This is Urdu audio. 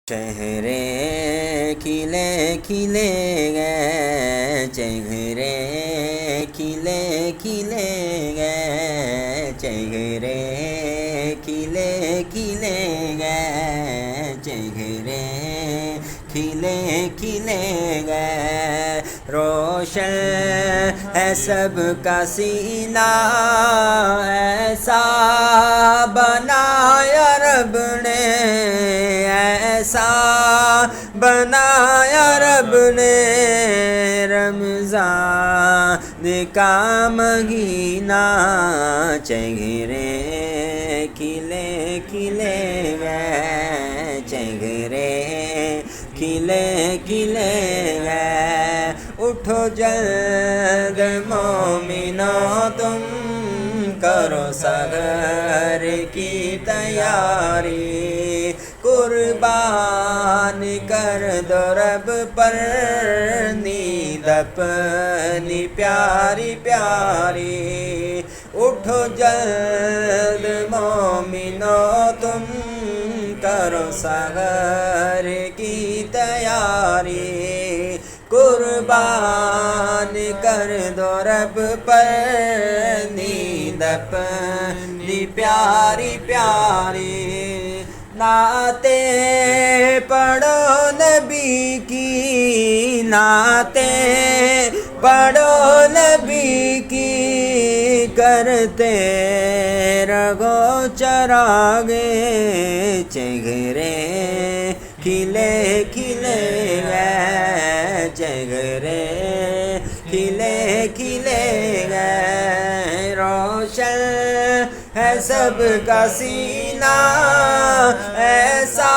چہرے کھلے کھلے گئے، چہرے کھلے کھلے گئے، چہرے کھلے کھلے گئے، چہرے کھلے کھلے گئے، روشن ہے سب کا سینہ، ایسا بنایا رب نے، ایسا بنایا رب نے، رمضان کا مہینہ، چہرے کھلے کھلے گئے، چہرے کھلے کھلے گئے، اٹھو جلد مومنو تم کرو سحر کی تیاری، قربان کر دو رب پر نیند اپنی پیاری پیاری، اٹھو جلد مومنو تم کرو سحر کی تیاری، قربان کر دو رب پر نیند اپنی پیاری پیاری، نعتیں پڑھو نبی کی، نعتیں پڑھو نبی کی، کرتے رہو چراغے، چہرے کھلے کھلے گئے، چہرے کھلے کھلے گئے، روشن ہے سب کا سینہ، ایسا